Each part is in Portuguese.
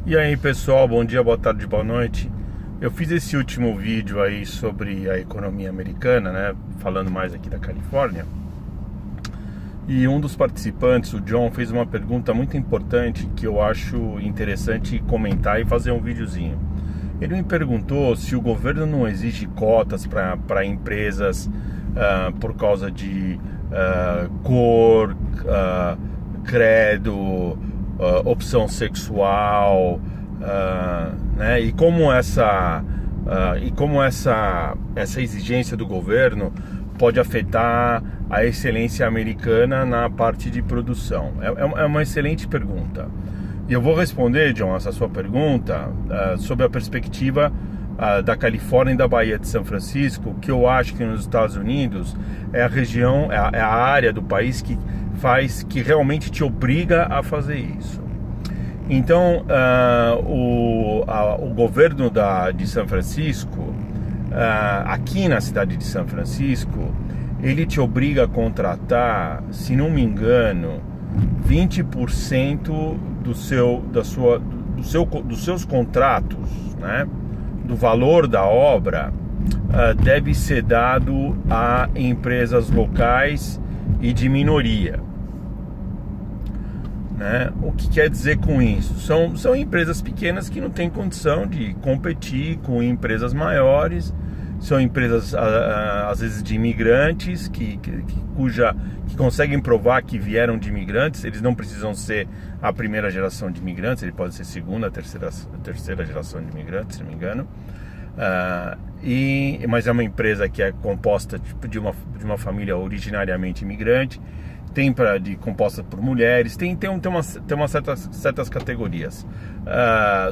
E aí pessoal, bom dia, boa tarde, boa noite. Eu fiz esse último vídeo aí sobre a economia americana, né? Falando mais aqui da Califórnia. E um dos participantes, o John, fez uma pergunta muito importante que eu acho interessante comentar e fazer um videozinho. Ele me perguntou se o governo não exige cotas para empresas por causa de cor, credo, opção sexual, né? E como essa exigência do governo pode afetar a excelência americana na parte de produção. É uma excelente pergunta. E eu vou responder, John, essa sua pergunta sob a perspectiva da Califórnia e da Baía de São Francisco, que eu acho que nos Estados Unidos é a região, é a área do país que realmente te obriga a fazer isso. Então, o governo de São Francisco, aqui na cidade de São Francisco, ele te obriga a contratar, se não me engano, 20% dos seus contratos, né, do valor da obra, deve ser dado a empresas locais e de minoria. Né? O que quer dizer com isso? São empresas pequenas que não têm condição de competir com empresas maiores. São empresas, às vezes, de imigrantes que conseguem provar que vieram de imigrantes. Eles não precisam ser a primeira geração de imigrantes, ele pode ser segunda, terceira geração de imigrantes, se não me engano. Mas é uma empresa que é composta de uma família originariamente imigrante, composta por mulheres, tem umas certas categorias.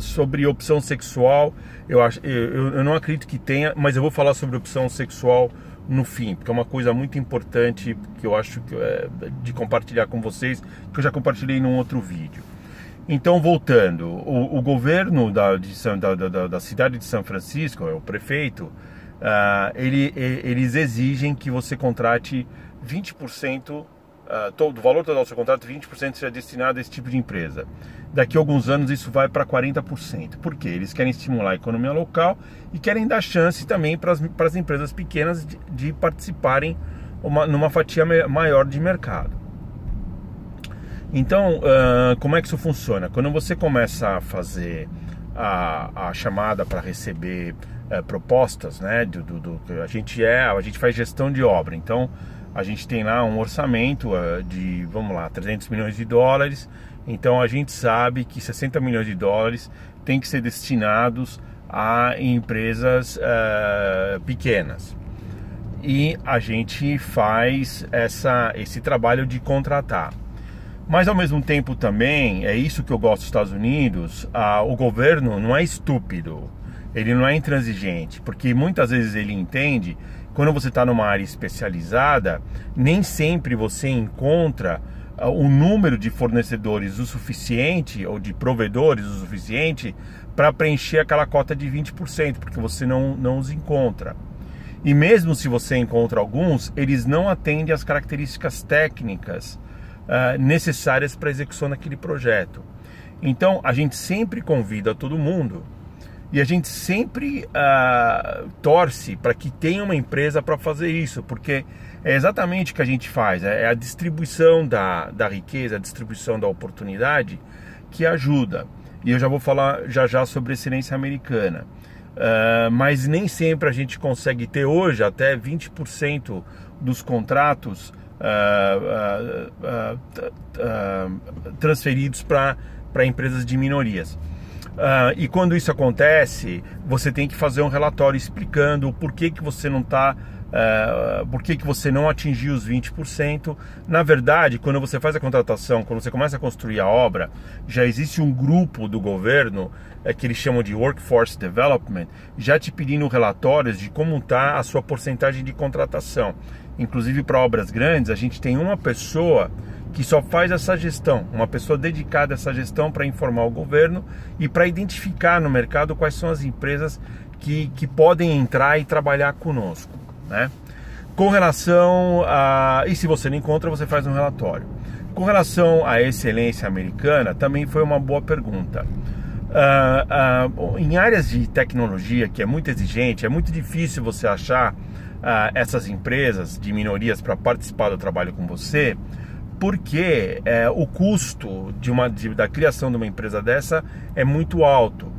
Sobre opção sexual, eu não acredito que tenha, mas eu vou falar sobre opção sexual no fim, porque é uma coisa muito importante que eu acho de compartilhar com vocês, que eu já compartilhei num outro vídeo. Então, voltando, o governo da cidade de São Francisco, o prefeito, eles exigem que você contrate 20%, do valor total do seu contrato, 20% seja destinado a esse tipo de empresa. Daqui a alguns anos isso vai para 40%. Por quê? Eles querem estimular a economia local e querem dar chance também para as empresas pequenas de participarem numa fatia maior de mercado. Então, como é que isso funciona? Quando você começa a fazer a chamada para receber propostas, né, a gente faz gestão de obra. Então, a gente tem lá um orçamento de, vamos lá, 300 milhões de dólares. Então, a gente sabe que 60 milhões de dólares tem que ser destinados a empresas pequenas. E a gente faz esse trabalho de contratar. Mas ao mesmo tempo também, é isso que eu gosto dos Estados Unidos, o governo não é estúpido, ele não é intransigente, porque muitas vezes ele entende, quando você está numa área especializada, nem sempre você encontra o número de fornecedores o suficiente, ou de provedores o suficiente, para preencher aquela cota de 20%, porque você não os encontra. E mesmo se você encontra alguns, eles não atendem às características técnicas necessárias para a execução daquele projeto. Então a gente sempre convida todo mundo e a gente sempre torce para que tenha uma empresa para fazer isso, porque é exatamente o que a gente faz, é a distribuição da riqueza, a distribuição da oportunidade que ajuda. E eu já vou falar já sobre excelência americana. Mas nem sempre a gente consegue ter hoje até 20% dos contratos transferidos para empresas de minorias. E quando isso acontece, você tem que fazer um relatório explicando por que você não está, por que você não atingiu os 20%. Na verdade, quando você faz a contratação, quando você começa a construir a obra, já existe um grupo do governo que eles chamam de Workforce Development, já te pedindo relatórios de como está a sua porcentagem de contratação. Inclusive para obras grandes, a gente tem uma pessoa que só faz essa gestão, uma pessoa dedicada a essa gestão para informar o governo e para identificar no mercado quais são as empresas que podem entrar e trabalhar conosco, né? Com relação e se você não encontra, você faz um relatório. Com relação à excelência americana, também foi uma boa pergunta. Em áreas de tecnologia que é muito exigente, é muito difícil você achar essas empresas de minorias para participar do trabalho com você, porque o custo da criação de uma empresa dessa é muito alto.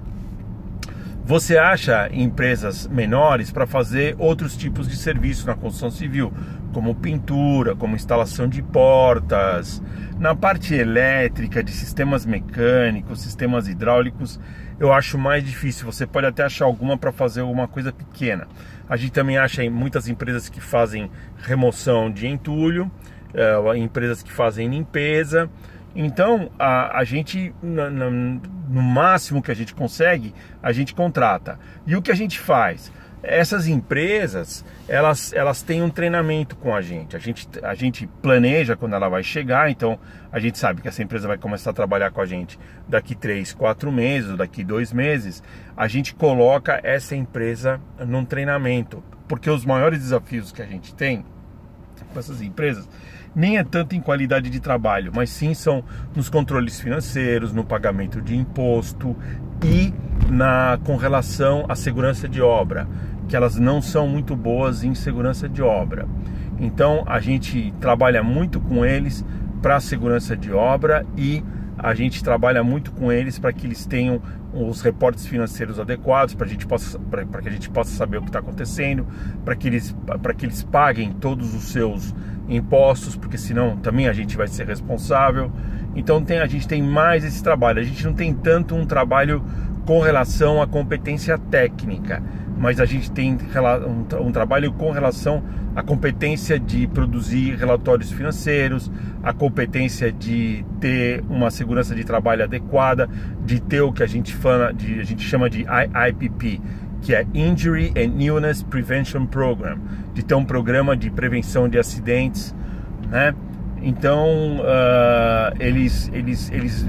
Você acha empresas menores para fazer outros tipos de serviço na construção civil, como pintura, como instalação de portas. Na parte elétrica, de sistemas mecânicos, sistemas hidráulicos, eu acho mais difícil. Você pode até achar alguma para fazer alguma coisa pequena. A gente também acha muitas empresas que fazem remoção de entulho, empresas que fazem limpeza. Então a gente, no máximo que a gente consegue, a gente contrata. E o que a gente faz? Essas empresas, elas têm um treinamento com a gente. A gente planeja quando ela vai chegar. Então a gente sabe que essa empresa vai começar a trabalhar com a gente daqui 3, 4 meses, ou daqui 2 meses. A gente coloca essa empresa num treinamento, porque os maiores desafios que a gente tem com essas empresas nem é tanto em qualidade de trabalho, mas sim são nos controles financeiros, no pagamento de imposto e com relação à segurança de obra, que elas não são muito boas em segurança de obra. Então a gente trabalha muito com eles para a segurança de obra e a gente trabalha muito com eles para que eles tenham os reportes financeiros adequados, para que a gente possa saber o que está acontecendo, para que eles paguem todos os seus impostos, porque senão também a gente vai ser responsável. Então a gente tem mais esse trabalho. A gente não tem tanto um trabalho com relação à competência técnica, mas a gente tem um trabalho com relação à competência de produzir relatórios financeiros, a competência de ter uma segurança de trabalho adequada, de ter o que a gente chama de IPP, que é Injury and Illness Prevention Program, de ter um programa de prevenção de acidentes, né? Então eles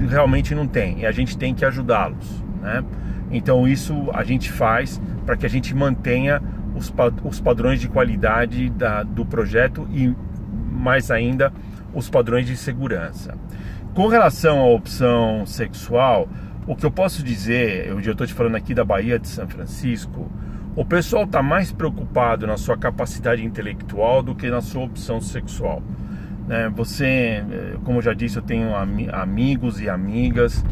realmente não têm, e a gente tem que ajudá-los, né? Então isso a gente faz para que a gente mantenha os padrões de qualidade do projeto e mais ainda os padrões de segurança. Com relação à opção sexual, o que eu posso dizer, eu estou te falando aqui da Bahia de São Francisco, o pessoal está mais preocupado na sua capacidade intelectual do que na sua opção sexual, né? Você, como eu já disse, eu tenho amigos e amigas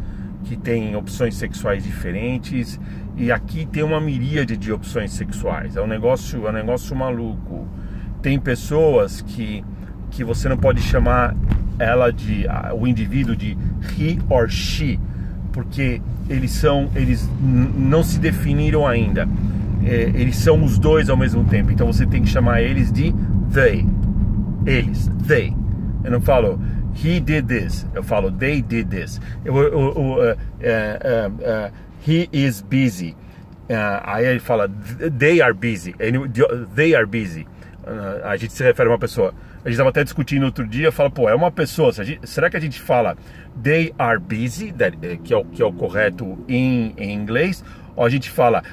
que têm opções sexuais diferentes, e aqui tem uma miríade de opções sexuais. É um negócio maluco. Tem pessoas que você não pode chamar o indivíduo de he or she, porque eles não se definiram ainda. Eles são os dois ao mesmo tempo. Então você tem que chamar eles de they. They. Eu não falo he did this, eu falo they did this. He is busy. Aí ele fala they are busy. They are busy. A gente se refere a uma pessoa. A gente estava até discutindo outro dia, fala, pô, é uma pessoa. Será que a gente fala they are busy, que é o correto em inglês, ou a gente fala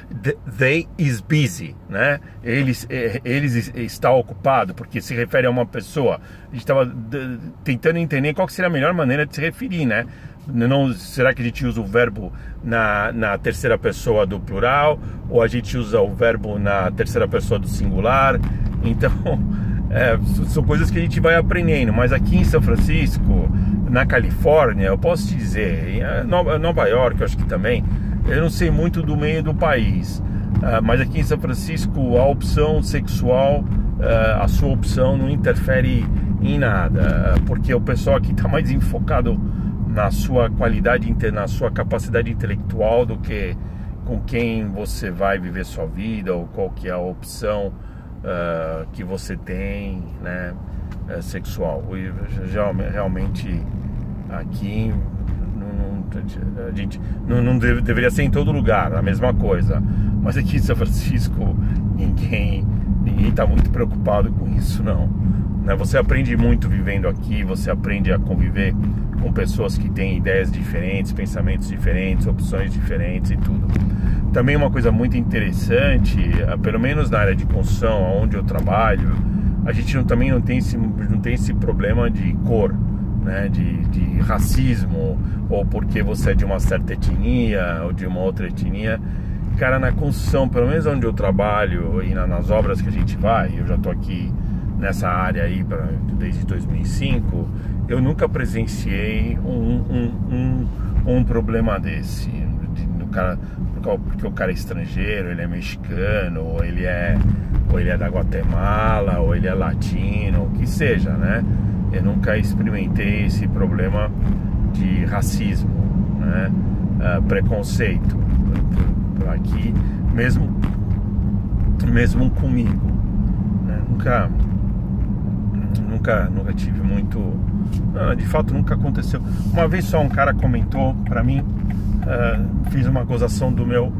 they is busy, né? Eles está ocupado, porque se refere a uma pessoa. A gente estava tentando entender qual que seria a melhor maneira de se referir, né? Será que a gente usa o verbo na terceira pessoa do plural, ou a gente usa o verbo na terceira pessoa do singular? Então são coisas que a gente vai aprendendo. Mas aqui em São Francisco, na Califórnia, eu posso te dizer, em Nova York, eu acho que também, eu não sei muito do meio do país, mas aqui em São Francisco a opção sexual, a sua opção não interfere em nada, porque o pessoal aqui está mais enfocado na sua qualidade, na sua capacidade intelectual, do que com quem você vai viver sua vida, ou qual que é a opção que você tem, né, sexual. E, realmente aqui a gente não deveria ser em todo lugar a mesma coisa, mas aqui em São Francisco ninguém está muito preocupado com isso, não, né? Você aprende muito vivendo aqui, você aprende a conviver com pessoas que têm ideias diferentes, pensamentos diferentes, opções diferentes e tudo. Também uma coisa muito interessante, pelo menos na área de construção, onde eu trabalho, a gente também não tem esse problema de cor, né, de racismo, ou porque você é de uma certa etnia ou de uma outra etnia. Cara, na construção, pelo menos onde eu trabalho e nas obras que a gente vai, eu já tô aqui nessa área aí desde 2005, eu nunca presenciei um problema desse. Porque o cara é estrangeiro, ele é mexicano, ou ele é da Guatemala, ou ele é latino, o que seja, né? Eu nunca experimentei esse problema de racismo, né? Preconceito aqui, mesmo comigo, né? Nunca tive muito. Não, de fato nunca aconteceu. Uma vez só um cara comentou pra mim, fiz uma gozação do meu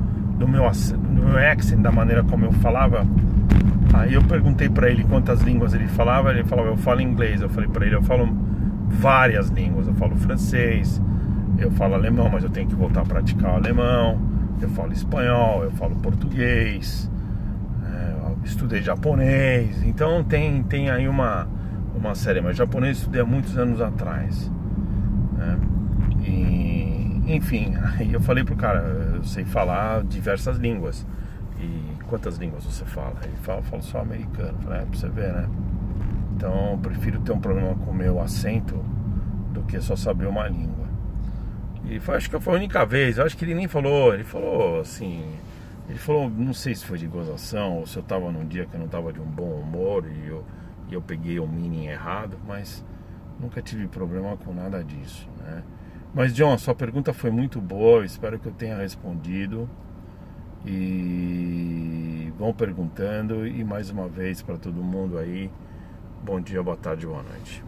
accent, da maneira como eu falava. Aí eu perguntei pra ele quantas línguas ele falava eu falo inglês. Eu falei pra ele, eu falo várias línguas, eu falo francês, eu falo alemão, mas eu tenho que voltar a praticar o alemão, eu falo espanhol, eu falo português, eu estudei japonês. Então tem aí uma série, mas japonês eu estudei há muitos anos atrás, né? E, enfim, aí eu falei pro cara, eu sei falar diversas línguas. E quantas línguas você fala? Ele fala, eu falo só americano. Eu falei, pra você ver, né? Então eu prefiro ter um problema com o meu acento do que só saber uma língua. E acho que foi a única vez. Eu acho que ele nem falou. Ele falou assim, não sei se foi de gozação ou se eu tava num dia que eu não tava de um bom humor e eu peguei o meaning errado, mas nunca tive problema com nada disso, né? Mas John, sua pergunta foi muito boa, espero que eu tenha respondido. E vão perguntando, e mais uma vez para todo mundo aí, bom dia, boa tarde, boa noite.